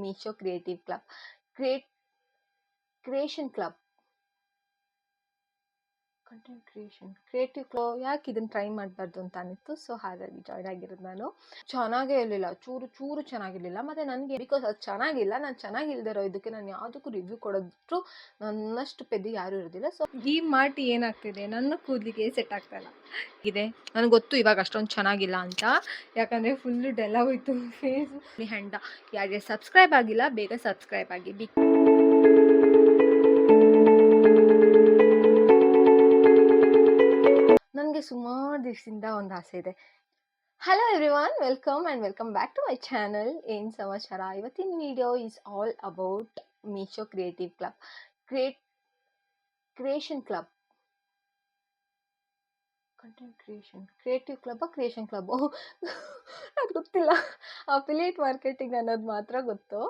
Meesho creative club create creation club content creative flow ಯಾಕೆ ಇದನ್ನು try ಮಾಡಬಾರ್ದು ಅಂತ ಅನ್ನಿತ್ತು. ಸೊ ಹಾಗಾಗಿ ಜಾಯ್ನ್ ಆಗಿರೋದು ನಾನು. ಚೆನ್ನಾಗೇ ಇರಲಿಲ್ಲ, ಚೂರು ಚೂರು ಚೆನ್ನಾಗಿರಲಿಲ್ಲ. ಮತ್ತು ನನಗೆ ಬಿಕಾಸ್ ಅದು ಚೆನ್ನಾಗಿಲ್ಲ, ನಾನು ಚೆನ್ನಾಗಿಲ್ಲದೆ ಇರೋ ಇದಕ್ಕೆ ನಾನು ಯಾವುದಕ್ಕೂ ರಿವ್ಯೂ ಕೊಡೋದ್ರು ನನ್ನಷ್ಟು ಪೆದ್ದು ಯಾರೂ ಇರೋದಿಲ್ಲ. ಸೊ ಈ ಮಾಟಿ ಏನಾಗ್ತಿದೆ, ನನ್ನ ಕೂದಲಿಗೆ ಸೆಟ್ ಆಗ್ತಾಯಿಲ್ಲ ಇದೆ. ನನಗೆ ಗೊತ್ತು ಇವಾಗ ಅಷ್ಟೊಂದು ಚೆನ್ನಾಗಿಲ್ಲ ಅಂತ, ಯಾಕಂದರೆ ಫುಲ್ಲು ಡೆಲ್ಲ ಹೋಯ್ತು ಫೇಸು ಹೆಂಡ. ಯಾರಿಗೆ ಸಬ್ಸ್ಕ್ರೈಬ್ ಆಗಿಲ್ಲ ಬೇಗ ಸಬ್ಸ್ಕ್ರೈಬ್ ಆಗಿ. ನನಗೆ ಸುಮಾರು ದಿವಸದಿಂದ ಒಂದು ಆಸೆ ಇದೆ. Hello everyone, welcome back to my channel. ಏನು ಸಮಾಚಾರ? ಇವತ್ತಿನ video is all about Meesho creative club creation club content creative creation club ಅದು ಗೊತ್ತಿಲ್ಲ. ಅಫಿಲಿಯೇಟ್ ಮಾರ್ಕೆಟಿಂಗ್ ಅನ್ನೋದು ಮಾತ್ರ ಗೊತ್ತು.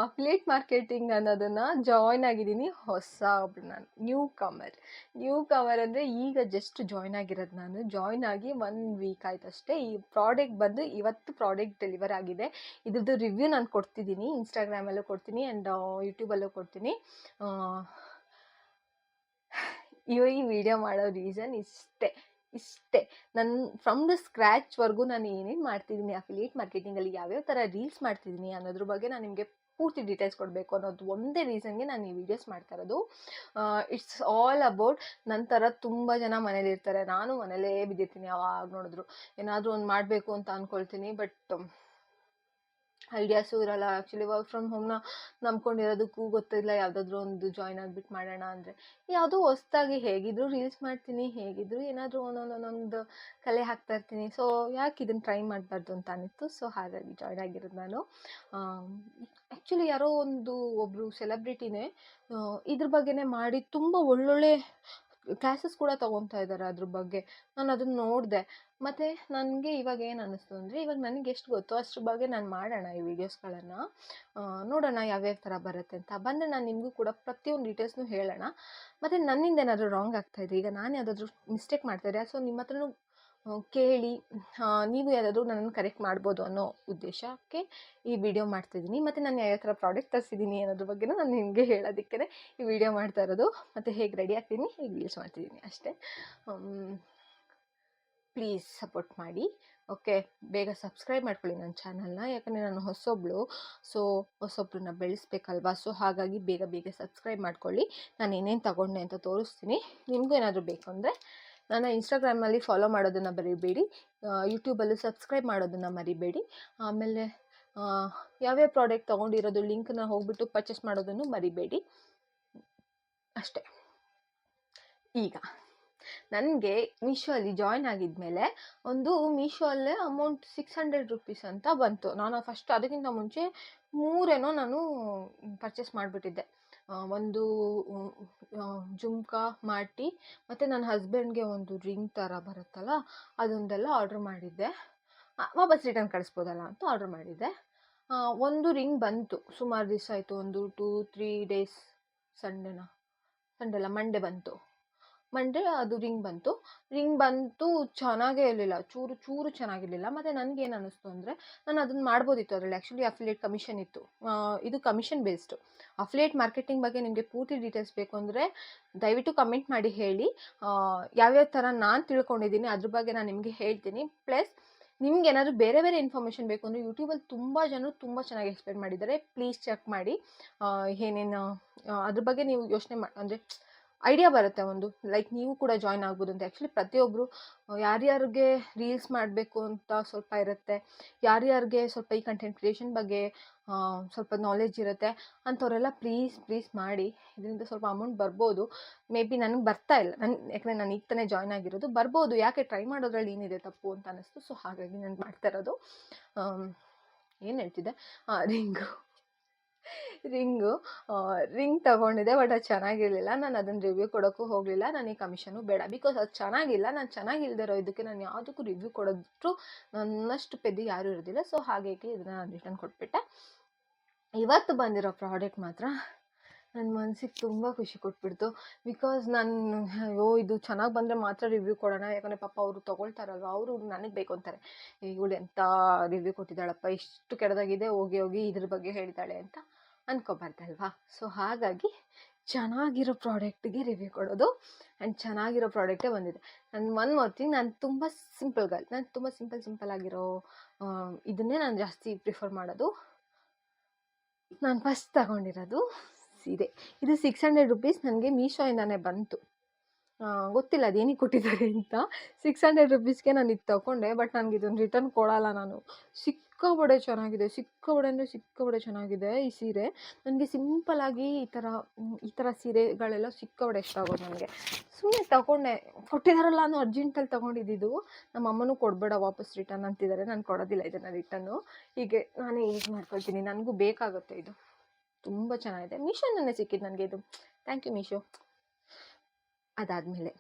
ಅಫಿಲಿಯೇಟ್ ಮಾರ್ಕೆಟಿಂಗ್ ಅನ್ನೋದನ್ನು ಜಾಯ್ನ್ ಆಗಿದ್ದೀನಿ. ನಾನು ನ್ಯೂ ಕಮರ್ ಅಂದರೆ ಈಗ ಜಸ್ಟ್ ಜಾಯ್ನ್ ಆಗಿರೋದು. ನಾನು ಜಾಯ್ನ್ ಆಗಿ 1 ವೀಕ್ ಆಯ್ತು ಅಷ್ಟೇ. ಈ ಪ್ರಾಡಕ್ಟ್ ಬಂದು ಇವತ್ತು ಪ್ರಾಡಕ್ಟ್ ಡೆಲಿವರ್ ಆಗಿದೆ. ಇದ್ರದ್ದು ರಿವ್ಯೂ ನಾನು ಕೊಡ್ತಿದ್ದೀನಿ, ಇನ್ಸ್ಟಾಗ್ರಾಮಲ್ಲೂ ಕೊಡ್ತೀನಿ ಆ್ಯಂಡ್ ಯೂಟ್ಯೂಬಲ್ಲೂ ಕೊಡ್ತೀನಿ. ಈ ವಿಡಿಯೋ ಮಾಡೋ ರೀಸನ್ ಇಷ್ಟೇ. ನಾನು ಫ್ರಮ್ ದ ಸ್ಕ್ರ್ಯಾಚ್ವರೆಗೂ ನಾನು ಏನೇನು ಮಾಡ್ತಿದ್ದೀನಿ, ಅಫಿಲಿಯೇಟ್ ಮಾರ್ಕೆಟಿಂಗಲ್ಲಿ ಯಾವ್ಯಾವ ಥರ ರೀಲ್ಸ್ ಮಾಡ್ತಿದ್ದೀನಿ ಅನ್ನೋದ್ರ ಬಗ್ಗೆ ನಾನು ನಿಮಗೆ ಪೂರ್ತಿ ಡೀಟೇಲ್ಸ್ ಕೊಡಬೇಕು ಅನ್ನೋದು ಒಂದೇ ರೀಸನ್ಗೆ ನಾನು ಈ ವಿಡಿಯೋಸ್ ಮಾಡ್ತಾ ಇರೋದು. ಇಟ್ಸ್ ಆಲ್ ಅಬೌಟ್ ನನ್ನ ಥರ ತುಂಬ ಜನ ಮನೇಲಿರ್ತಾರೆ. ನಾನು ಮನೇಲೇ ಬಿದ್ದಿರ್ತೀನಿ, ಯಾವಾಗ ನೋಡಿದ್ರು ಏನಾದರೂ ಒಂದು ಮಾಡಬೇಕು ಅಂತ ಅಂದ್ಕೊಳ್ತೀನಿ. ಬಟ್ ಐಡಿಯಾಸು ಇರೋಲ್ಲ. ಆ್ಯಕ್ಚುಲಿ ವರ್ಕ್ ಫ್ರಮ್ ಹೋಮ್ನ ನಂಬ್ಕೊಂಡಿರೋದಕ್ಕೂ ಗೊತ್ತಿಲ್ಲ. ಯಾವುದಾದ್ರೂ ಒಂದು ಜಾಯ್ನ್ ಆಗಿಬಿಟ್ಟು ಮಾಡೋಣ ಅಂದರೆ ಯಾವುದೋ ಹೊಸ್ದಾಗಿ ಹೇಗಿದ್ರು ರೀಲ್ಸ್ ಮಾಡ್ತೀನಿ, ಹೇಗಿದ್ರು ಏನಾದರೂ ಒಂದೊಂದು ಕಲೆ ಹಾಕ್ತಾ ಇರ್ತೀನಿ. ಸೊ ಯಾಕೆ ಇದನ್ನು ಟ್ರೈ ಮಾಡಬಾರ್ದು ಅಂತ ಅನ್ನಿತ್ತು. ಸೊ ಹಾಗಾಗಿ ಜಾಯ್ನ್ ಆಗಿರೋದು ನಾನು. ಆ್ಯಕ್ಚುಲಿ ಯಾರೋ ಒಬ್ಬರು ಸೆಲೆಬ್ರಿಟಿನೇ ಇದ್ರ ಬಗ್ಗೆನೇ ಮಾಡಿ ತುಂಬ ಒಳ್ಳೊಳ್ಳೆ ಕ್ಲಾಸಸ್ ಕೂಡ ತೊಗೊತಾ ಇದ್ದಾರೆ ಅದ್ರ ಬಗ್ಗೆ. ನಾನು ಅದನ್ನು ನೋಡಿದೆ. ಮತ್ತು ನನಗೆ ಇವಾಗ ಏನು ಅನ್ನಿಸ್ತು ಅಂದರೆ, ಇವಾಗ ನನಗೆ ಎಷ್ಟು ಗೊತ್ತೋ ಅದ್ರ ಬಗ್ಗೆ ನಾನು ಮಾಡೋಣ ಈ ವಿಡಿಯೋಸ್ಗಳನ್ನು. ನೋಡೋಣ ಯಾವ್ಯಾವ ಥರ ಬರುತ್ತೆ ಅಂತ. ಬಂದರೆ ನಾನು ನಿಮಗೂ ಕೂಡ ಪ್ರತಿಯೊಂದು ಡೀಟೇಲ್ಸ್ನೂ ಹೇಳೋಣ. ಮತ್ತು ನನ್ನಿಂದ ಏನಾದರೂ ರಾಂಗ್ ಆಗ್ತಾಯಿದೆ, ಈಗ ನಾನು ಯಾವುದಾದ್ರೂ ಮಿಸ್ಟೇಕ್ ಮಾಡ್ತಾಯಿದ್ದೆ, ಸೊ ನಿಮ್ಮ ಹತ್ರನೂ ಕೇಳಿ ನೀವು ಯಾವುದಾದ್ರೂ ನನ್ನನ್ನು ಕರೆಕ್ಟ್ ಮಾಡ್ಬೋದು ಅನ್ನೋ ಉದ್ದೇಶಕ್ಕೆ ಈ ವಿಡಿಯೋ ಮಾಡ್ತಿದ್ದೀನಿ. ಮತ್ತು ನಾನು ಯಾವ ಥರ ಪ್ರಾಡಕ್ಟ್ ತರಿಸಿದ್ದೀನಿ ಅನ್ನೋದ್ರ ಬಗ್ಗೆನೂ ನಾನು ನಿಮಗೆ ಹೇಳೋದಕ್ಕೆ ಈ ವಿಡಿಯೋ ಮಾಡ್ತಾ ಇರೋದು. ಮತ್ತು ಹೇಗೆ ರೆಡಿ ಆಗ್ತೀನಿ, ಹೇಗೆ ಯೂಸ್ ಮಾಡ್ತಿದ್ದೀನಿ ಅಷ್ಟೇ. ಪ್ಲೀಸ್ ಸಪೋರ್ಟ್ ಮಾಡಿ. ಓಕೆ, ಬೇಗ ಸಬ್ಸ್ಕ್ರೈಬ್ ಮಾಡ್ಕೊಳ್ಳಿ ನನ್ನ ಚಾನಲ್ನ, ಯಾಕಂದರೆ ನಾನು ಹೊಸೊಬ್ಳು. ಸೊ ಹೊಸೊಬ್ರನ್ನ ಬೆಳೆಸ್ಬೇಕಲ್ವಾ. ಸೊ ಹಾಗಾಗಿ ಬೇಗ ಸಬ್ಸ್ಕ್ರೈಬ್ ಮಾಡ್ಕೊಳ್ಳಿ. ನಾನು ಏನೇನು ತಗೊಂಡೆ ಅಂತ ತೋರಿಸ್ತೀನಿ. ನಿಮಗೂ ಏನಾದರೂ ಬೇಕು ಅಂದರೆ ನನ್ನ ಇನ್ಸ್ಟಾಗ್ರಾಮಲ್ಲಿ ಫಾಲೋ ಮಾಡೋದನ್ನು ಮರಿಬೇಡಿ, ಯೂಟ್ಯೂಬಲ್ಲೂ ಸಬ್ಸ್ಕ್ರೈಬ್ ಮಾಡೋದನ್ನು ಮರಿಬೇಡಿ. ಆಮೇಲೆ ಯಾವ್ಯಾವ ಪ್ರಾಡಕ್ಟ್ ತೊಗೊಂಡಿರೋದು ಲಿಂಕ್ನ ಹೋಗ್ಬಿಟ್ಟು ಪರ್ಚೇಸ್ ಮಾಡೋದನ್ನು ಮರಿಬೇಡಿ ಅಷ್ಟೇ. ಈಗ ನನಗೆ ಮೀಶೋ ಅಲ್ಲಿ ಜಾಯ್ನ್ ಆಗಿದ್ಮೇಲೆ ಮೀಶೋ ಅಲ್ಲೇ ಅಮೌಂಟ್ 600 ರೂಪೀಸ್ ಅಂತ ಬಂತು. ನಾನು ಫಸ್ಟ್ ಅದಕ್ಕಿಂತ ಮುಂಚೆ 3 ನಾನು ಪರ್ಚೇಸ್ ಮಾಡಿಬಿಟ್ಟಿದ್ದೆ. ಒಂದು ಜುಮ್ಕಾ ಮಾಟಿ ಮತ್ತು ನನ್ನ ಹಸ್ಬೆಂಡ್ಗೆ ಒಂದು ರಿಂಗ್ ಥರ ಬರುತ್ತಲ್ಲ ಅದೊಂದೆಲ್ಲ ಆರ್ಡ್ರ್ ಮಾಡಿದ್ದೆ. ವಾಪಸ್ ರಿಟರ್ನ್ ಕಳಿಸ್ಬೋದಲ್ಲ ಅಂತ ಆರ್ಡ್ರ್ ಮಾಡಿದ್ದೆ. ಒಂದು ರಿಂಗ್ ಬಂತು, ಸುಮಾರು ದಿವಸ ಆಯಿತು, ಒಂದು 2-3 ಡೇಸ್. ಮಂಡೇ ಬಂತು. ಅದು ರಿಂಗ್ ಬಂತು. ಚೆನ್ನಾಗೇ ಇರಲಿಲ್ಲ, ಚೂರು ಚೆನ್ನಾಗಿರಲಿಲ್ಲ. ಮತ್ತು ನನಗೇನು ಅನ್ನಿಸ್ತು ಅಂದರೆ, ನಾನು ಅದನ್ನು ಮಾಡ್ಬೋದಿತ್ತು. ಅದರಲ್ಲಿ ಆ್ಯಕ್ಚುಲಿ ಅಫಿಲಿಯೇಟ್ ಕಮಿಷನ್ ಇತ್ತು. ಇದು ಕಮಿಷನ್ ಬೇಸ್ಡು. ಅಫಿಲಿಯೇಟ್ ಮಾರ್ಕೆಟಿಂಗ್ ಬಗ್ಗೆ ನಿಮಗೆ ಪೂರ್ತಿ ಡೀಟೇಲ್ಸ್ ಬೇಕು ಅಂದರೆ ದಯವಿಟ್ಟು ಕಮೆಂಟ್ ಮಾಡಿ ಹೇಳಿ. ಯಾವ್ಯಾವ ಥರ ನಾನು ತಿಳ್ಕೊಂಡಿದ್ದೀನಿ ಅದ್ರ ಬಗ್ಗೆ ನಾನು ನಿಮಗೆ ಹೇಳ್ತೀನಿ. ಪ್ಲಸ್ ನಿಮ್ಗೆ ಏನಾದರೂ ಬೇರೆ ಇನ್ಫಾರ್ಮೇಷನ್ ಬೇಕು ಅಂದರೆ ಯೂಟ್ಯೂಬಲ್ಲಿ ತುಂಬ ಜನರು ತುಂಬ ಚೆನ್ನಾಗಿ ಎಕ್ಸ್ಪ್ಲೇನ್ ಮಾಡಿದ್ದಾರೆ. ಪ್ಲೀಸ್ ಚೆಕ್ ಮಾಡಿ. ಏನೇನು ಅದ್ರ ಬಗ್ಗೆ ನೀವು ಯೋಚನೆ ಅಂದರೆ ಐಡಿಯಾ ಬರುತ್ತೆ ಒಂದು, ಲೈಕ್ ನೀವು ಕೂಡ ಜಾಯ್ನ್ ಆಗ್ಬೋದು ಅಂತ. ಆ್ಯಕ್ಚುಲಿ ಪ್ರತಿಯೊಬ್ಬರು ಯಾರ್ಯಾರಿಗೆ ರೀಲ್ಸ್ ಮಾಡಬೇಕು ಅಂತ ಸ್ವಲ್ಪ ಇರುತ್ತೆ, ಯಾರ್ಯಾರಿಗೆ ಸ್ವಲ್ಪ ಈ ಕಂಟೆಂಟ್ ಕ್ರಿಯೇಷನ್ ಬಗ್ಗೆ ಸ್ವಲ್ಪ ನಾಲೆಜ್ ಇರುತ್ತೆ ಅಂಥವರೆಲ್ಲ ಪ್ಲೀಸ್ ಮಾಡಿ. ಇದರಿಂದ ಸ್ವಲ್ಪ ಅಮೌಂಟ್ ಬರ್ಬೋದು. ಮೇ ಬಿ ನನಗೆ ಬರ್ತಾ ಇಲ್ಲ, ಯಾಕಂದರೆ ನಾನು ಈಗ ತಾನೇ ಜಾಯ್ನ್ ಆಗಿರೋದು. ಬರ್ಬೋದು, ಯಾಕೆ ಟ್ರೈ ಮಾಡೋದ್ರಲ್ಲಿ ಏನಿದೆ ತಪ್ಪು ಅಂತ ಅನ್ನಿಸ್ತು. ಸೊ ಹಾಗಾಗಿ ನಾನು ಮಾಡ್ತಾ ಇರೋದು. ಏನು ಹೇಳ್ತಿದ್ದೆ, ರಿಂಗ್ ತಗೊಂಡಿದ್ದೆ. ಬಟ್ ಅದು ಚೆನ್ನಾಗಿರಲಿಲ್ಲ. ನಾನು ಅದನ್ನು ರಿವ್ಯೂ ಕೊಡೋಕ್ಕೂ ಹೋಗಲಿಲ್ಲ. ನನಗೆ ಕಮಿಷನು ಬೇಡ, ಬಿಕಾಸ್ ಅದು ಚೆನ್ನಾಗಿಲ್ಲ. ನಾನು ಚೆನ್ನಾಗಿಲ್ಲದೆ ಇರೋ ಇದಕ್ಕೆ ನಾನು ಯಾವುದಕ್ಕೂ ರಿವ್ಯೂ ಕೊಡೋದ್ರು ನನ್ನಷ್ಟು ಪೆದ್ದು ಯಾರೂ ಇರೋದಿಲ್ಲ. ಸೊ ಹಾಗಾಗಿ ಇದನ್ನು ನಾನು ರಿಟರ್ನ್ ಕೊಟ್ಬಿಟ್ಟೆ. ಇವತ್ತು ಬಂದಿರೋ ಪ್ರಾಡಕ್ಟ್ ಮಾತ್ರ ನನ್ನ ಮನಸ್ಸಿಗೆ ತುಂಬ ಖುಷಿ ಕೊಟ್ಬಿಡ್ತು. ಬಿಕಾಸ್ ನಾನು ಅಯ್ಯೋ ಇದು ಚೆನ್ನಾಗಿ ಬಂದರೆ ಮಾತ್ರ ರಿವ್ಯೂ ಕೊಡೋಣ, ಯಾಕಂದರೆ ಪಾಪ ಅವರು ತೊಗೊಳ್ತಾರಲ್ವ, ಅವರು ನನಗೆ ಬೇಕು ಅಂತಾರೆ. ಇವಳು ಎಂಥ ರಿವ್ಯೂ ಕೊಟ್ಟಿದ್ದಾಳಪ್ಪ, ಇಷ್ಟು ಕೆಟ್ಟದಾಗಿದೆ, ಹೋಗಿ ಹೋಗಿ ಇದ್ರ ಬಗ್ಗೆ ಹೇಳಿದ್ದಾಳೆ ಅಂತ ಅನ್ಕೋಬಾರ್ದಲ್ವಾ. ಸೊ ಹಾಗಾಗಿ ಚೆನ್ನಾಗಿರೋ ಪ್ರಾಡಕ್ಟಿಗೆ ರಿವ್ಯೂ ಕೊಡೋದು, ಆ್ಯಂಡ್ ಚೆನ್ನಾಗಿರೋ ಪ್ರಾಡಕ್ಟೇ ಬಂದಿದೆ. ನಾನು ಒನ್ ಮೋರ್ ಥಿಂಗ್, ನಾನು ತುಂಬ ಸಿಂಪಲ್ ಗರ್ಲ್, ನಾನು ತುಂಬ ಸಿಂಪಲ್ ಆಗಿರೋ ಇದನ್ನೇ ನಾನು ಜಾಸ್ತಿ ಪ್ರಿಫರ್ ಮಾಡೋದು. ನಾನು ಫಸ್ಟ್ ತಗೊಂಡಿರೋದು ಸೀರೆ. ಇದು 600 ರುಪೀಸ್ ನನಗೆ ಮೀಶೋಯಿಂದಾನೇ ಬಂತು. ಗೊತ್ತಿಲ್ಲ ಅದೇನಿಗೆ ಕೊಟ್ಟಿದ್ದಾರೆ ಅಂತ. 600 ರುಪೀಸ್ಗೆ ನಾನು ಇದು ತೊಗೊಂಡೆ. ಬಟ್ ನನಗೆ ಇದನ್ನು ರಿಟರ್ನ್ ಕೊಡಲ್ಲ ನಾನು. ಸಿಕ್ಕಾಪಟ್ಟೆ ಚೆನ್ನಾಗಿದೆ, ಸಿಕ್ಕಾಪಟ್ಟೆ ಅಂದರೆ ಸಿಕ್ಕಾಪಟ್ಟೆ ಚೆನ್ನಾಗಿದೆ ಈ ಸೀರೆ. ನನಗೆ ಸಿಂಪಲ್ಲಾಗಿ ಈ ಥರ ಸೀರೆಗಳೆಲ್ಲ ಸಿಕ್ಕಾಪಟ್ಟೆ ಇಷ್ಟ ಆಗೋದು ನನಗೆ. ಸುಮ್ಮನೆ ತೊಗೊಂಡೆ, ಕೊಟ್ಟಿದ್ದಾರಲ್ಲ ಅನ್ನೋ ಅರ್ಜೆಂಟಲ್ಲಿ ತೊಗೊಂಡಿದ್ದು. ನಮ್ಮ ಅಮ್ಮನೂ ಕೊಡಬೇಡ ವಾಪಸ್ ರಿಟರ್ನ್ ಅಂತಿದ್ದಾರೆ. ನಾನು ಕೊಡೋದಿಲ್ಲ ಇದನ್ನು ರಿಟರ್ನು, ಹೀಗೆ ನಾನೇ ಯೂಸ್ ಮಾಡ್ಕೊಳ್ತೀನಿ. ನನಗೂ ಬೇಕಾಗುತ್ತೆ ಇದು, ತುಂಬ ಚೆನ್ನಾಗಿದೆ. ಮೀಶೋನೇ ಸಿಕ್ಕಿದ್ದು ನನಗೆ ಇದು. Thank you Meesho. ಅದಾದಮೇಲೆ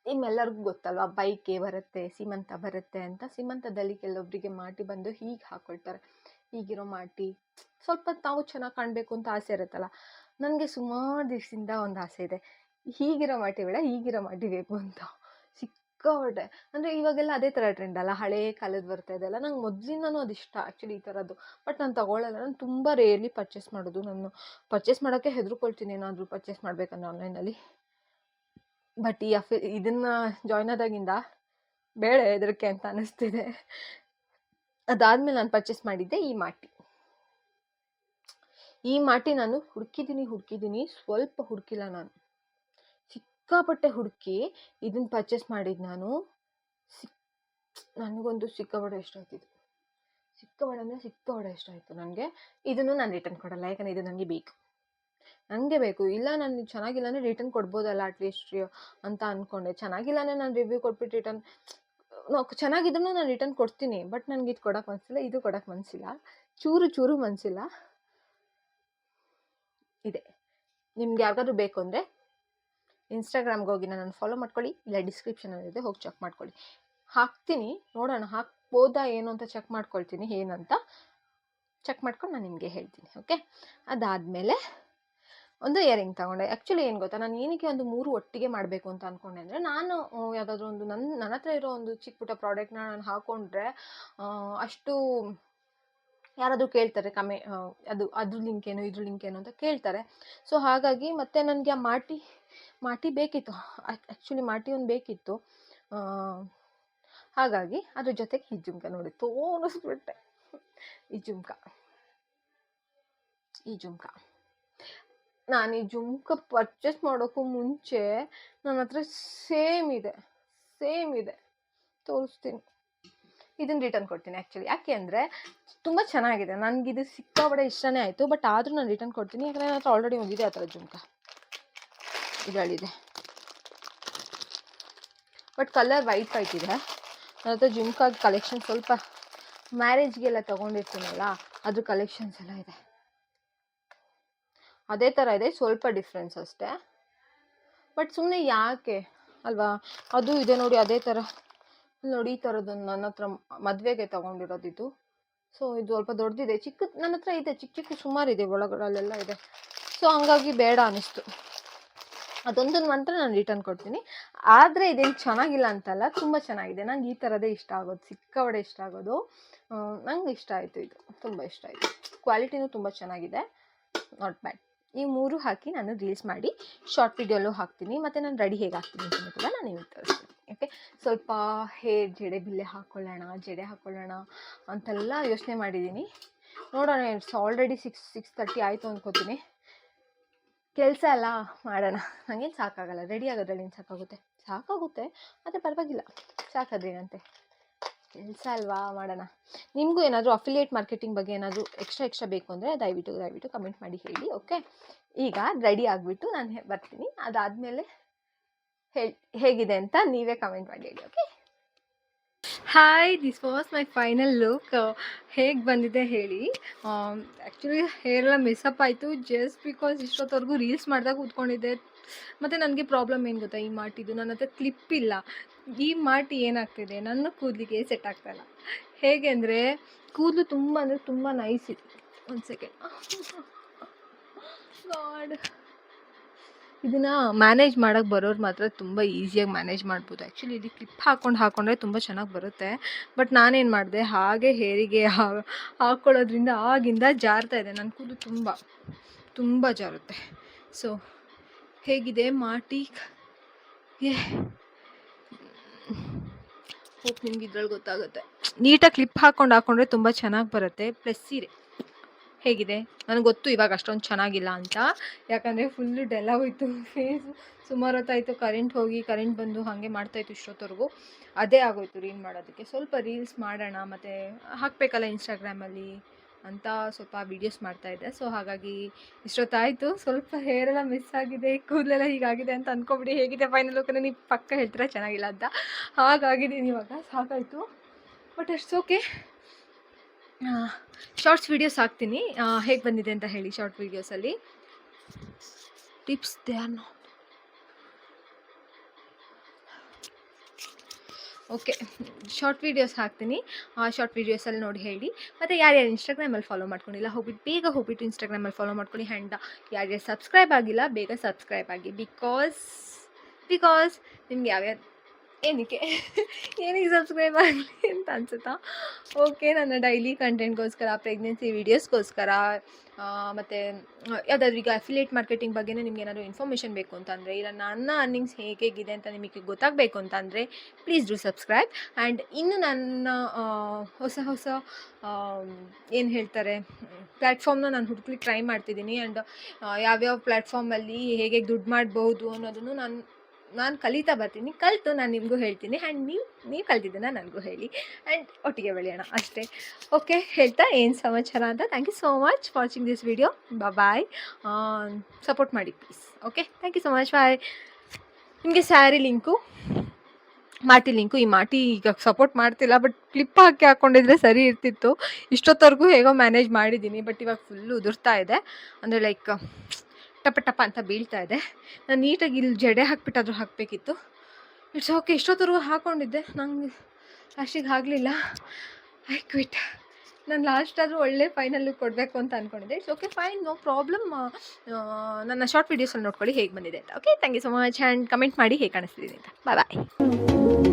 ನಿಮ್ಮೆಲ್ಲರಿಗೂ ಗೊತ್ತಲ್ವ, ಬೈಕೆ ಬರುತ್ತೆ, ಸೀಮಂತ ಬರುತ್ತೆ ಅಂತ. ಸೀಮಂತದಲ್ಲಿ ಕೆಲವೊಬ್ಬರಿಗೆ ಮಾಟಿ ಬಂದು ಹೀಗೆ ಹಾಕ್ಕೊಳ್ತಾರೆ. ಹೀಗಿರೋ ಮಾಟಿ ಸ್ವಲ್ಪ ತಾವು ಚೆನ್ನಾಗಿ ಕಾಣಬೇಕು ಅಂತ ಆಸೆ ಇರುತ್ತಲ್ಲ. ನನಗೆ ಸುಮಾರು ದಿವಸದಿಂದ ಒಂದು ಆಸೆ ಇದೆ, ಹೀಗಿರೋ ಮಾಟಿ ಬೇಡ, ಹೀಗಿರೋ ಮಾಟಿ ಬೇಕು ಅಂತ. ಸಿಕ್ಕಾಪಟ್ಟೆ ಅಂದರೆ ಇವಾಗೆಲ್ಲ ಅದೇ ಥರ ಟ್ರೆಂಡ್ ಅಲ್ಲ, ಹಳೇ ಕಾಲದ ಬರ್ತಾ ಇದೆಲ್ಲ. ನಂಗೆ ಮೊದಲಿಂದನೂ ಅದು ಇಷ್ಟ ಆ್ಯಕ್ಚುಲಿ ಈ ಥರದ್ದು. ಬಟ್ ನಾನು ತೊಗೊಳ್ಳಲ್ಲ. ನಾನು ತುಂಬ ರೇರ್ಲಿ ಪರ್ಚೇಸ್ ಮಾಡೋದು. ನಾನು ಪರ್ಚೇಸ್ ಮಾಡೋಕ್ಕೆ ಹೆದರ್ಕೊಳ್ತೀನಿ ಏನಾದರೂ ಪರ್ಚೇಸ್ ಮಾಡಬೇಕಂದ್ರೆ ಆನ್ಲೈನಲ್ಲಿ. ಬಟ್ ಇದನ್ನು ಜಾಯ್ನ್ ಆದಾಗಿಂದ ಬೇಡ ಹೆದರಿಕೆ ಅಂತ ಅನ್ನಿಸ್ತಿದೆ. ಅದಾದಮೇಲೆ ನಾನು ಪರ್ಚೇಸ್ ಮಾಡಿದ್ದೆ ಈ ಮಾಟಿ ನಾನು ಹುಡುಕಿದ್ದೀನಿ, ಸ್ವಲ್ಪ ಹುಡುಕಿಲ್ಲ, ನಾನು ಸಿಕ್ಕಾಪಟ್ಟೆ ಹುಡುಕಿ ಇದನ್ನು ಪರ್ಚೇಸ್ ಮಾಡಿದ್ದು ನಾನು. ನನಗಂತೂ ಸಿಕ್ಕಾಪಟ್ಟೆ ಇಷ್ಟ ಆಯ್ತು ಇದು. ಸಿಕ್ಕಾಪಟ್ಟೆ ಇಷ್ಟ ಆಯಿತು ನನಗೆ. ಇದನ್ನು ನಾನು ರಿಟರ್ನ್ ಕೊಡಲ್ಲ, ಯಾಕಂದರೆ ಇದು ನನಗೆ ಬೇಕು. ಇಲ್ಲ ನಾನು ಚೆನ್ನಾಗಿಲ್ಲ ಅಂದರೆ ರಿಟರ್ನ್ ಕೊಡ್ಬೋದಲ್ಲ ಅಟ್ಲೀಸ್ಟ್ ಅಂತ ಅಂದ್ಕೊಂಡೆ. ಚೆನ್ನಾಗಿಲ್ಲ ಅಂದರೆ ನಾನು ರಿವ್ಯೂ ಕೊಟ್ಬಿಟ್ಟು ರಿಟರ್ನ್, ಚೆನ್ನಾಗಿದ್ರೂ ನಾನು ರಿಟರ್ನ್ ಕೊಡ್ತೀನಿ. ಬಟ್ ನನಗೆ ಇದು ಕೊಡೋಕೆ ಮನಸ್ಸಿಲ್ಲ, ಇದು ಕೊಡೋಕೆ ಮನಸ್ಸಿಲ್ಲ, ಚೂರು ಮನಸ್ಸಿಲ್ಲ. ಇದೆ. ನಿಮ್ಗೆ ಯಾವ್ದಾದ್ರು ಬೇಕು ಅಂದರೆ ಇನ್ಸ್ಟಾಗ್ರಾಮ್ಗೆ ಹೋಗಿ ನನ್ನನ್ನು ಫಾಲೋ ಮಾಡ್ಕೊಳ್ಳಿ, ಇಲ್ಲ ಡಿಸ್ಕ್ರಿಪ್ಷನಲ್ಲಿದೆ, ಹೋಗಿ ಚೆಕ್ ಮಾಡ್ಕೊಳ್ಳಿ. ಹಾಕ್ತೀನಿ, ನೋಡೋಣ ಹಾಕ್ಬೋದಾ ಏನು ಅಂತ ಚೆಕ್ ಮಾಡ್ಕೊಳ್ತೀನಿ. ಏನಂತ ಚೆಕ್ ಮಾಡ್ಕೊಂಡು ನಾನು ನಿಮಗೆ ಹೇಳ್ತೀನಿ. ಓಕೆ. ಅದಾದಮೇಲೆ ಒಂದು ಇಯರಿಂಗ್ ತೊಗೊಂಡೆ. ಆ್ಯಕ್ಚುಲಿ ಏನು ಗೊತ್ತಾ, ನಾನು ಏನಕ್ಕೆ ಒಂದು 3 ಒಟ್ಟಿಗೆ ಮಾಡಬೇಕು ಅಂತ ಅಂದ್ಕೊಂಡೆ ಅಂದರೆ, ನಾನು ಯಾವುದಾದ್ರೂ ಒಂದು ನನ್ನ ಹತ್ರ ಇರೋ ಒಂದು ಚಿಕ್ಕ ಪುಟ್ಟ ಪ್ರಾಡಕ್ಟ್ನ ನಾನು ಹಾಕ್ಕೊಂಡ್ರೆ ಅಷ್ಟು ಯಾರಾದರೂ ಕೇಳ್ತಾರೆ ಅದ್ರ ಲಿಂಕ್ ಏನು ಇದ್ರ ಲಿಂಕ್ ಏನು ಅಂತ ಕೇಳ್ತಾರೆ. ಸೊ ಹಾಗಾಗಿ ಮತ್ತೆ ನನಗೆ ಆ ಮಾಟಿ ಬೇಕಿತ್ತು. ಆ್ಯಕ್ಚುಲಿ ಮಾಟಿ ಒಂದು ಬೇಕಿತ್ತು. ಹಾಗಾಗಿ ಅದ್ರ ಜೊತೆಗೆ ಈ ಜುಮ್ಕ ನೋಡಿ ತೋರಿಸ್ಬಿಟ್ಟೆ. ಈ ಜುಮ್ಕ ನಾನು ಈ ಜುಮ್ಕ ಪರ್ಚೇಸ್ ಮಾಡೋಕ್ಕೂ ಮುಂಚೆ ನನ್ನ ಹತ್ರ ಸೇಮ್ ಇದೆ, ತೋರಿಸ್ತೀನಿ. ಇದನ್ನು ರಿಟರ್ನ್ ಕೊಡ್ತೀನಿ ಆ್ಯಕ್ಚುಲಿ. ಯಾಕೆ ಅಂದರೆ ತುಂಬ ಚೆನ್ನಾಗಿದೆ, ನನಗಿದು ಸಿಕ್ಕಾಪಟ್ಟೆ ಇಷ್ಟನೇ ಆಯಿತು. ಬಟ್ ಆದರೂ ನಾನು ರಿಟರ್ನ್ ಕೊಡ್ತೀನಿ, ಯಾಕಂದರೆ ನನ್ನ ಹತ್ರ ಆಲ್ರೆಡಿ ಒಂದಿದೆ ಆ ಥರ ಜುಮ್ಕ ಇದರಲ್ಲಿದೆ. ಬಟ್ ಕಲರ್ ವೈಟ್ ಇದೆ. ನನ್ನ ಹತ್ರ ಜುಮ್ಕ ಕಲೆಕ್ಷನ್ ಸ್ವಲ್ಪ ಮ್ಯಾರೇಜ್ಗೆಲ್ಲ ತೊಗೊಂಡಿರ್ತೀನಲ್ಲ, ಅದ್ರ ಕಲೆಕ್ಷನ್ಸ್ ಎಲ್ಲ ಇದೆ. ಅದೇ ಥರ ಇದೆ, ಸ್ವಲ್ಪ ಡಿಫ್ರೆನ್ಸ್ ಅಷ್ಟೇ. ಬಟ್ ಸುಮ್ಮನೆ ಯಾಕೆ ಅಲ್ವಾ. ಅದು ಇದೆ ನೋಡಿ ಅದೇ ಥರ. ನೋಡಿ ಈ ಥರದೊಂದು ನನ್ನ ಹತ್ರ ಮದುವೆಗೆ ತೊಗೊಂಡಿರೋದು ಇದು. ಸೊ ಇದು ಸ್ವಲ್ಪ ದೊಡ್ಡದಿದೆ, ಚಿಕ್ಕದು ನನ್ನ ಹತ್ರ ಇದೆ, ಚಿಕ್ಕ ಸುಮಾರಿದೆ, ಒಳಗಡೆಲ್ಲ ಇದೆ. ಸೊ ಹಂಗಾಗಿ ಬೇಡ ಅನ್ನಿಸ್ತು. ಅದೊಂದನ್ನು ಮಾತ್ರ ನಾನು ರಿಟರ್ನ್ ಕೊಡ್ತೀನಿ. ಆದರೆ ಇದೇನು ಚೆನ್ನಾಗಿಲ್ಲ ಅಂತಲ್ಲ, ತುಂಬ ಚೆನ್ನಾಗಿದೆ. ನಂಗೆ ಈ ಥರದೇ ಇಷ್ಟ ಆಗೋದು, ಸಿಕ್ಕಾಪಟ್ಟೆ ಇಷ್ಟ ಆಗೋದು. ನಂಗೆ ಇಷ್ಟ ಆಯಿತು, ಇದು ತುಂಬ ಇಷ್ಟ ಆಯಿತು. ಕ್ವಾಲಿಟಿನೂ ತುಂಬ ಚೆನ್ನಾಗಿದೆ, ನಾಟ್ ಬ್ಯಾಡ್. ಈ 3 ಹಾಕಿ ನಾನು ರೀಲ್ಸ್ ಮಾಡಿ ಶಾರ್ಟ್ ವಿಡಿಯೋಲ್ಲೂ ಹಾಕ್ತೀನಿ. ಮತ್ತು ನಾನು ರೆಡಿ ಹೇಗೆ ಆಗ್ತೀನಿ ಅಂತ ಕೂಡ ನಾನು ನಿಮಗೆ ತೋರಿಸ್ತೀನಿ. ಓಕೆ. ಸ್ವಲ್ಪ ಜಡೆ ಬಿಲ್ಲೆ ಹಾಕ್ಕೊಳ್ಳೋಣ ಅಂತೆಲ್ಲ ಯೋಚನೆ ಮಾಡಿದ್ದೀನಿ. ನೋಡೋಣ, ಇಟ್ಸ್ ಆಲ್ರೆಡಿ 6:30 ಆಯಿತು ಅಂದ್ಕೋತೀನಿ. ಕೆಲಸ ಎಲ್ಲ ಮಾಡೋಣ. ನನಗೇನು ಸಾಕಾಗಲ್ಲ, ರೆಡಿ ಆಗೋದ್ರಲ್ಲಿ ಏನು ಸಾಕಾಗುತ್ತೆ ಮತ್ತು ಪರವಾಗಿಲ್ಲ, ಸಾಕಾದ್ರೇನಂತೆ, ಕೆಲಸ ಅಲ್ವಾ, ಮಾಡೋಣ. ನಿಮಗೂ ಏನಾದರೂ ಅಫಿಲಿಯೇಟ್ ಮಾರ್ಕೆಟಿಂಗ್ ಬಗ್ಗೆ ಏನಾದರೂ ಎಕ್ಸ್ಟ್ರಾ ಬೇಕು ಅಂದರೆ ದಯವಿಟ್ಟು ಕಮೆಂಟ್ ಮಾಡಿ ಹೇಳಿ. ಓಕೆ. ಈಗ ರೆಡಿ ಆಗಿಬಿಟ್ಟು ನಾನು ಬರ್ತೀನಿ. ಅದಾದಮೇಲೆ ಹೇಗಿದೆ ಅಂತ ನೀವೇ ಕಮೆಂಟ್ ಮಾಡಿ ಹೇಳಿ. Okay. Hi, this was my final look. ಹೇಗೆ ಬಂದಿದೆ ಹೇಳಿ. ಆ್ಯಕ್ಚುಲಿ ಹೇರೆಲ್ಲ ಮಿಸ್ಅಪ್ ಆಯಿತು, ಜಸ್ಟ್ ಬಿಕಾಸ್ ಇಷ್ಟೊತ್ತವರೆಗೂ ರೀಲ್ಸ್ ಮಾಡಿದಾಗ ಕೂತ್ಕೊಂಡಿದ್ದೆ. ಮತ್ತು ನನಗೆ ಪ್ರಾಬ್ಲಮ್ ಏನು ಗೊತ್ತಾ, ಈ ಮಾಟಿದು ನನ್ನ ಹತ್ರ ಕ್ಲಿಪ್ ಇಲ್ಲ. ಈ ಮಾಟಿ ಏನಾಗ್ತಿದೆ, ನನ್ನ ಕೂದಲಿಗೆ ಸೆಟ್ ಆಗ್ತಾಯಿಲ್ಲ. ಹೇಗೆ ಅಂದರೆ ಕೂದಲು ತುಂಬ ನೈಸ್ ಇದೆ. ಒಂದು ಸೆಕೆಂಡ್, ಗಾಡ್. ಇದನ್ನ ಮ್ಯಾನೇಜ್ ಮಾಡೋಕ್ಕೆ ಬರೋರು ಮಾತ್ರ ತುಂಬ ಈಸಿಯಾಗಿ ಮ್ಯಾನೇಜ್ ಮಾಡ್ಬೋದು. ಆ್ಯಕ್ಚುಲಿ ಇಲ್ಲಿ ಕ್ಲಿಪ್ ಹಾಕ್ಕೊಂಡ್ರೆ ತುಂಬ ಚೆನ್ನಾಗಿ ಬರುತ್ತೆ. ಬಟ್ ನಾನೇನು ಮಾಡಿದೆ, ಹಾಗೆ ಹೇರಿಗೆ ಹಾಕ್ಕೊಳ್ಳೋದ್ರಿಂದ ಆಗಿಂದ ಜಾರ್ತಾ ಇದೆ. ನನ್ನ ಕೂದಲು ತುಂಬ ಜಾರುತ್ತೆ. ಸೊ ಹೇಗಿದೆ ಮಾಟಿ ಹೋಪ್ ನಿಮ್ಗೆ ಇದ್ರಲ್ಲಿ ಗೊತ್ತಾಗುತ್ತೆ. ನೀಟಾಗಿ ಕ್ಲಿಪ್ ಹಾಕ್ಕೊಂಡ್ರೆ ತುಂಬ ಚೆನ್ನಾಗಿ ಬರುತ್ತೆ. ಪ್ಲಸ್ ಸೀರೆ ಹೇಗಿದೆ ನನಗೆ ಗೊತ್ತು ಇವಾಗ ಅಷ್ಟೊಂದು ಚೆನ್ನಾಗಿಲ್ಲ ಅಂತ, ಯಾಕಂದರೆ ಫುಲ್ಲು ಡೆಲ್ ಆಗೋಯ್ತು ಫೇಸು. ಸುಮಾರು ಹೊತ್ತಾಯಿತು ಕರೆಂಟ್ ಬಂದು ಹಾಗೆ ಮಾಡ್ತಾಯಿತ್ತು ಇಷ್ಟೊತ್ತವರೆಗೂ. ಅದೇ ಆಗೋಯ್ತು ರೀಲ್ ಮಾಡೋದಕ್ಕೆ. ಸ್ವಲ್ಪ ರೀಲ್ಸ್ ಮಾಡೋಣ ಮತ್ತು ಹಾಕಬೇಕಲ್ಲ ಇನ್ಸ್ಟಾಗ್ರಾಮಲ್ಲಿ ಅಂತ ಸ್ವಲ್ಪ ವೀಡಿಯೋಸ್ ಮಾಡ್ತಾಯಿದ್ದೆ. ಸೊ ಹಾಗಾಗಿ ಇಷ್ಟೊತ್ತಾಯಿತು. ಸ್ವಲ್ಪ ಹೇರೆಲ್ಲ ಮಿಸ್ ಆಗಿದೆ, ಕೂದಲೆಲ್ಲ ಹೀಗಾಗಿದೆ ಅಂತ ಅಂದ್ಕೊಬಿಡಿ. ಹೇಗಿದೆ ಫೈನಲ್ ಲುಕ್ ನೀವು ಪಕ್ಕ ಹೇಳ್ತೀರಾ ಚೆನ್ನಾಗಿಲ್ಲ ಅಂತ. ಹಾಗಾಗಿದ್ದೀನಿ ಇವಾಗ, ಸಾಕಾಯಿತು. ಬಟ್ ಅಷ್ಟು ಓಕೆ. ಶಾರ್ಟ್ಸ್ ವೀಡಿಯೋಸ್ ಹಾಕ್ತೀನಿ, ಹೇಗೆ ಬಂದಿದೆ ಅಂತ ಹೇಳಿ. ಶಾರ್ಟ್ ವೀಡಿಯೋಸಲ್ಲಿ tips they are not okay. Short videos ಹಾಕ್ತೀನಿ, ಶಾರ್ಟ್ ವೀಡಿಯೋಸಲ್ಲಿ ನೋಡಿ ಹೇಳಿ. ಮತ್ತು ಯಾರ್ಯಾರು ಇನ್ಸ್ಟಾಗ್ರಾಮಲ್ಲಿ ಫಾಲೋ ಮಾಡ್ಕೊಂಡಿಲ್ಲ ಬೇಗ ಹೋಗ್ಬಿಟ್ಟು ಇನ್ಸ್ಟಾಗ್ರಾಮಲ್ಲಿ ಫಾಲೋ ಮಾಡ್ಕೊಳ್ಳಿ. ಆ್ಯಂಡ್ ಯಾರ್ಯಾರು ಸಬ್ಸ್ಕ್ರೈಬ್ ಆಗಿಲ್ಲ ಬೇಗ ಸಬ್ಸ್ಕ್ರೈಬ್ ಆಗಿ. ಬಿಕಾಸ್ ನಿಮ್ಗೆ ಏನಕ್ಕೆ ಸಬ್ಸ್ಕ್ರೈಬ್ ಆಗಲಿ ಅಂತ ಅನ್ಸುತ್ತಾ? ಓಕೆ. ನನ್ನ ಡೈಲಿ ಕಂಟೆಂಟ್ಗೋಸ್ಕರ, ಪ್ರೆಗ್ನೆನ್ಸಿ ವೀಡಿಯೋಸ್ಗೋಸ್ಕರ, ಮತ್ತು ಯಾವುದಾದ್ರೂ ಈಗ ಅಫಿಲಿಯೇಟ್ ಮಾರ್ಕೆಟಿಂಗ್ ಬಗ್ಗೆನೇ ನಿಮ್ಗೆ ಏನಾದರೂ ಇನ್ಫಾರ್ಮೇಷನ್ ಬೇಕು ಅಂತಂದರೆ, ಇಲ್ಲ ನನ್ನ ಅರ್ನಿಂಗ್ಸ್ ಹೇಗಿದೆ ಅಂತ ನಿಮಗೆ ಗೊತ್ತಾಗಬೇಕು ಅಂತಂದರೆ ಪ್ಲೀಸ್ ಡೂ ಸಬ್ಸ್ಕ್ರೈಬ್. ಆ್ಯಂಡ್ ಇನ್ನು ನನ್ನ ಹೊಸ ಏನು ಹೇಳ್ತಾರೆ ಪ್ಲ್ಯಾಟ್ಫಾರ್ಮ್ನ ನಾನು ಹುಡುಕ್ಲಿಕ್ಕೆ ಟ್ರೈ ಮಾಡ್ತಿದ್ದೀನಿ. ಆ್ಯಂಡ್ ಯಾವ್ಯಾವ ಪ್ಲ್ಯಾಟ್ಫಾರ್ಮಲ್ಲಿ ಹೇಗೆ ದುಡ್ಡು ಮಾಡ್ಬೋದು ಅನ್ನೋದನ್ನು ನಾನು ಕಲಿತಾ ಬರ್ತೀನಿ. ಕಲಿತು ನಾನು ನಿಮಗೂ ಹೇಳ್ತೀನಿ. ಆ್ಯಂಡ್ ನೀವು ಕಲ್ತಿದ್ದನ್ನು ನನಗೂ ಹೇಳಿ. ಆ್ಯಂಡ್ ಒಟ್ಟಿಗೆ ಬೆಳೆಯೋಣ ಅಷ್ಟೇ. ಓಕೆ. ಹೇಳ್ತಾ ಏನು ಸಮಾಚಾರ ಅಂತ. Thank you so much for watching this video. Bye. Support ಮಾಡಿ please. Okay. Thank you so much. Bye. ನಿಮಗೆ ಸ್ಯಾರಿ ಲಿಂಕು, ಮಾಟಿ ಲಿಂಕು, ಈ ಮಾಟಿ ಈಗ ಸಪೋರ್ಟ್ ಮಾಡ್ತಿಲ್ಲ, ಬಟ್ ಕ್ಲಿಪ್ ಹಾಕೊಂಡಿದ್ರೆ ಸರಿ ಇರ್ತಿತ್ತು. ಇಷ್ಟೊತ್ತವರೆಗೂ ಹೇಗೋ ಮ್ಯಾನೇಜ್ ಮಾಡಿದ್ದೀನಿ. ಬಟ್ ಇವಾಗ ಫುಲ್ಲು ಉದುರ್ತಾ ಇದೆ, ಅಂದರೆ ಲೈಕ್ ಟಪ ಅಂತ ಬೀಳ್ತಾ ಇದೆ. ನಾನು ನೀಟಾಗಿ ಇಲ್ಲಿ ಜಡೆ ಹಾಕ್ಬಿಟ್ಟಾದರೂ ಹಾಕಬೇಕಿತ್ತು. It's okay. ಇಷ್ಟೊತ್ತವರೆಗೂ ಹಾಕ್ಕೊಂಡಿದ್ದೆ, ನಂಗೆ ಲಾಸ್ಟಿಗೆ ಆಗಲಿಲ್ಲ. I quit. ನಾನು ಲಾಸ್ಟಾದರೂ ಒಳ್ಳೆ ಫೈನಲ್ಲು ಕೊಡಬೇಕು ಅಂತ ಅಂದ್ಕೊಂಡಿದ್ದೆ. It's okay, fine, no problem. ನನ್ನ ಶಾರ್ಟ್ ವೀಡಿಯೋಸಲ್ಲಿ ನೋಡ್ಕೊಳ್ಳಿ ಹೇಗೆ ಬಂದಿದೆ ಅಂತ. Okay. Thank you so much. And comment ಮಾಡಿ ಹೇಗೆ ಕಾಣಿಸ್ತಿದ್ದೀನಿ ಅಂತ. ಬಾಯ್.